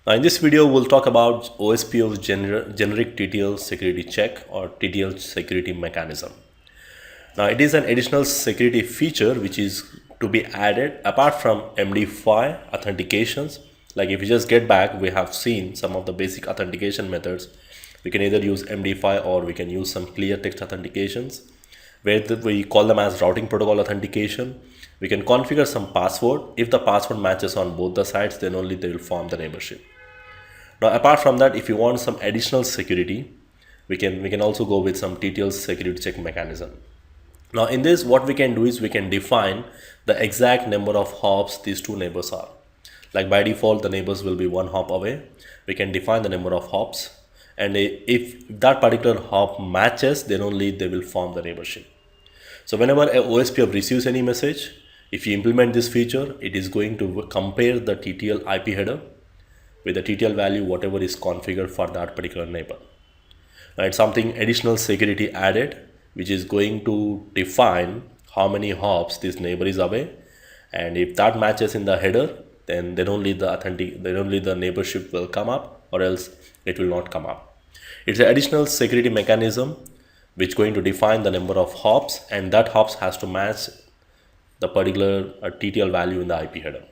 Now in this video, we'll talk about OSPF generic TTL security check or TTL security mechanism. Now it is an additional security feature which is to be added apart from MD5 authentications. Like if you just get back, we have seen some of the basic authentication methods. We can either use MD5 or we can use some clear text authentications where we call them as routing protocol authentication. We can configure some password. If the password matches on both the sides, then only they will form the neighborship. Now apart from that, if you want some additional security, we can also go with some TTL security check mechanism. Now in this, what we can do is we can define the exact number of hops these two neighbors are. Like by default, the neighbors will be one hop away. We can define the number of hops, and if that particular hop matches, then only they will form the neighborship. So whenever a OSPF receives any message, if you implement this feature, it is going to compare the TTL IP header with the TTL value whatever is configured for that particular neighbor. Now it's something additional security added, which is going to define how many hops this neighbor is away, and if that matches in the header, then only the neighborship will come up, or else it will not come up. It's an additional security mechanism which is going to define the number of hops, and that hops has to match the particular TTL value in the IP header.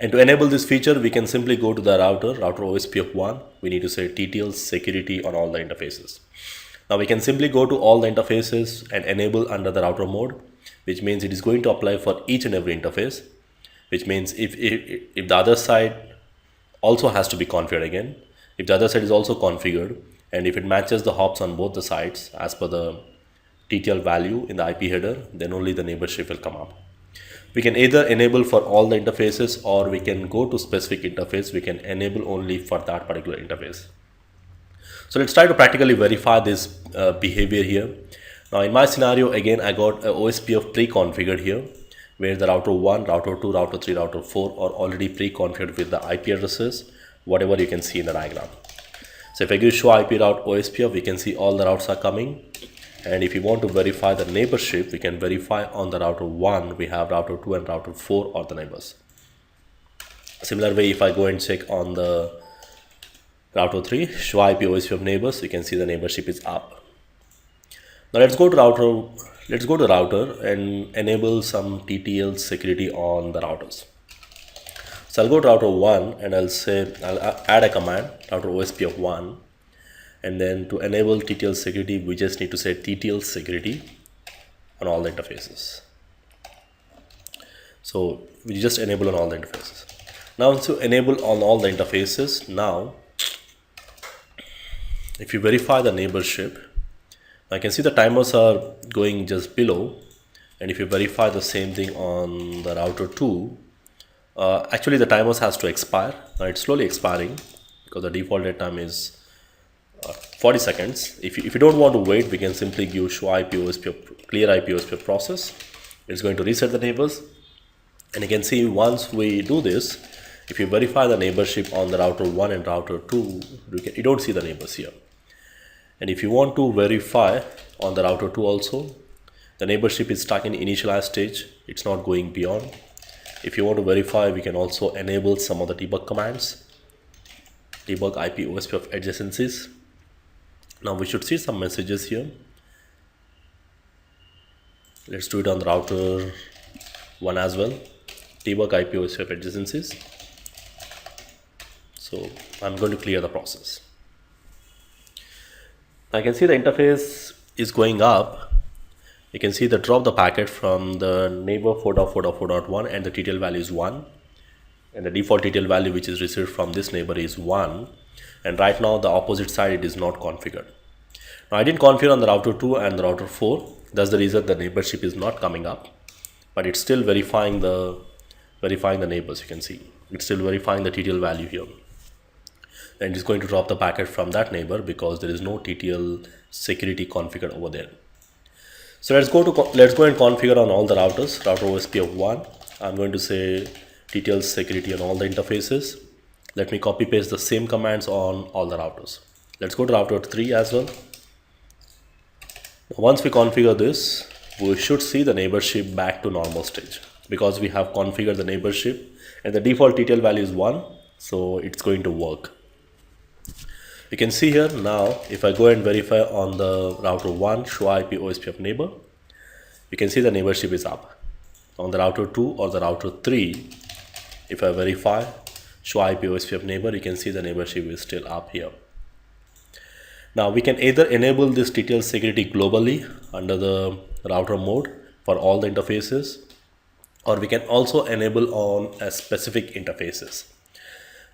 And to enable this feature, we can simply go to the router OSPF 1. We need to say TTL security on all the interfaces. Now we can simply go to all the interfaces and enable under the router mode, which means it is going to apply for each and every interface, which means if the other side also has to be configured again, if the other side is also configured, and if it matches the hops on both the sides as per the TTL value in the IP header, then only the neighborship will come up. We can either enable for all the interfaces, or we can go to specific interface. We can enable only for that particular interface. So let's try to practically verify this behavior here. Now in my scenario, again, I got a OSPF pre-configured here, where the router 1, router 2, router 3, router 4 are already pre-configured with the IP addresses, whatever you can see in the diagram. So if I give show IP route OSPF, we can see all the routes are coming. And if you want to verify the neighborship, we can verify on the router 1, we have router 2 and router 4 are the neighbors. Similar way, if I go and check on the router 3, show IP OSPF neighbors, you can see the neighborship is up. Now let's go to router and enable some TTL security on the routers. So I'll go to router 1 and I'll add a command, router OSPF 1. And then to enable TTL security, we just need to say TTL security on all the interfaces. So we just enable on all the interfaces. Now to enable on all the interfaces, now if you verify the neighborship, I can see the timers are going just below. And if you verify the same thing on the router 2, actually the timers has to expire. Now it's slowly expiring because the default dead time is 40 seconds. If you don't want to wait, we can simply give show IP OSPF, clear IP OSPF process. It's going to reset the neighbors. And you can see once we do this, if you verify the neighborship on the router 1 and router 2, you don't see the neighbors here. And if you want to verify on the router 2 also, the neighborship is stuck in initialized stage. It's not going beyond. If you want to verify, we can also enable some of the debug commands. Debug IP OSPF adjacencies. Now we should see some messages here. Let's do it on the router 1 as well. Debug IP OSPF adjacencies. So I'm going to clear the process. I can see the interface is going up. You can see the drop the packet from the neighbor 4.4.4.1 and the TTL value is 1. And the default TTL value which is received from this neighbor is 1. And right now the opposite side, it is not configured. Now I didn't configure on the router 2 and the router 4. That's the reason the neighborship is not coming up. But it's still verifying the neighbors, you can see. It's still verifying the TTL value here. And it's going to drop the packet from that neighbor because there is no TTL security configured over there. So let's go and configure on all the routers, router OSPF 1. I'm going to say TTL security on all the interfaces. Let me copy paste the same commands on all the routers. Let's go to router 3 as well. Once we configure this, we should see the neighborship back to normal stage because we have configured the neighborship and the default TTL value is 1. So it's going to work. You can see here now, if I go and verify on the router 1 show IP OSPF neighbor, you can see the neighborship is up. On the router 2 or the router 3, if I verify show IP OSPF neighbor, you can see the neighborship is still up here. Now we can either enable this TTL security globally under the router mode for all the interfaces, or we can also enable on a specific interfaces.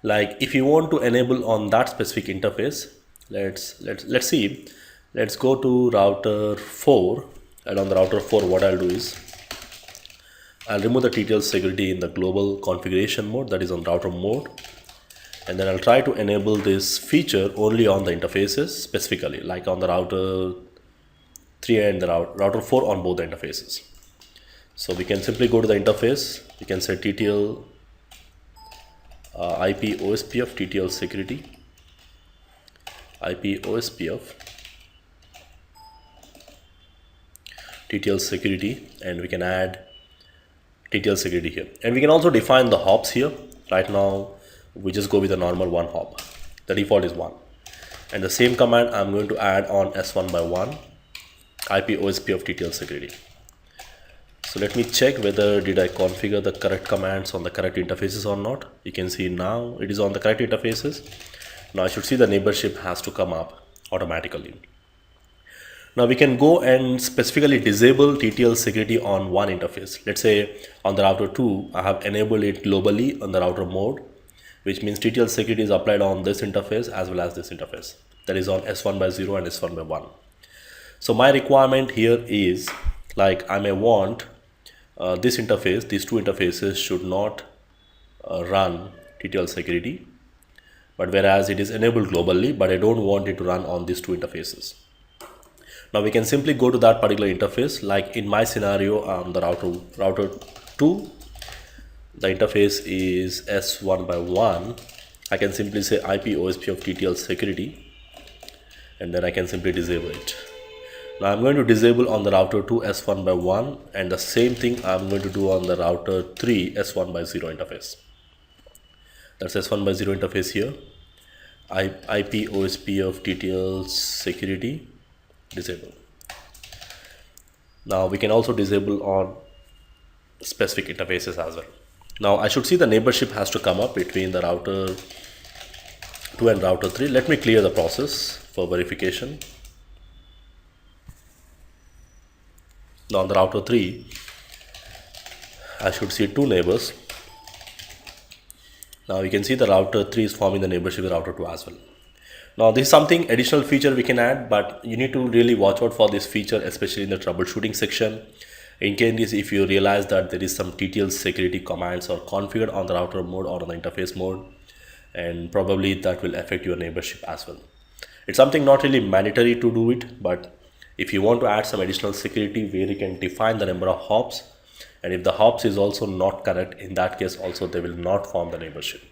Like if you want to enable on that specific interface, let's see. Let's go to router 4, and on the router 4 what I'll do is I'll remove the TTL security in the global configuration mode, that is on router mode, and then I'll try to enable this feature only on the interfaces specifically, like on the router 3 and the router 4 on both the interfaces. So we can simply go to the interface, we can say TTL IP OSPF TTL security, IP OSPF TTL security, and we can add TTL security here, and we can also define the hops here. Right now we just go with the normal one hop, the default is 1, and the same command I'm going to add on S1 by 1 IP OSPF TTL security. So let me check whether did I configure the correct commands on the correct interfaces or not. You can see now it is on the correct interfaces. Now I should see the neighborship has to come up automatically. Now we can go and specifically disable TTL security on one interface. Let's say on the router 2, I have enabled it globally on the router mode, which means TTL security is applied on this interface as well as this interface. That is on S1 by 0 and S1 by 1. So my requirement here is, like, I may want this interface, these two interfaces should not run TTL security, but whereas it is enabled globally, but I don't want it to run on these two interfaces. Now we can simply go to that particular interface. Like in my scenario, the router 2, the interface is S1 by 1. I can simply say IP OSPF TTL security, and then I can simply disable it. Now I'm going to disable on the router 2 S1 by 1, and the same thing I'm going to do on the router 3 S1 by 0 interface. That's S1 by 0 interface here. IP OSPF TTL security, disable. Now we can also disable on specific interfaces as well. Now I should see the neighborship has to come up between the router 2 and router 3. Let me clear the process for verification. Now on the router 3, I should see two neighbors. Now you can see the router 3 is forming the neighborship with router 2 as well. Now this is something additional feature we can add, but you need to really watch out for this feature, especially in the troubleshooting section. In case if you realize that there is some TTL security commands or configured on the router mode or on the interface mode, and probably that will affect your neighborship as well. It's something not really mandatory to do it, but if you want to add some additional security where you can define the number of hops, and if the hops is also not correct, in that case also they will not form the neighborship.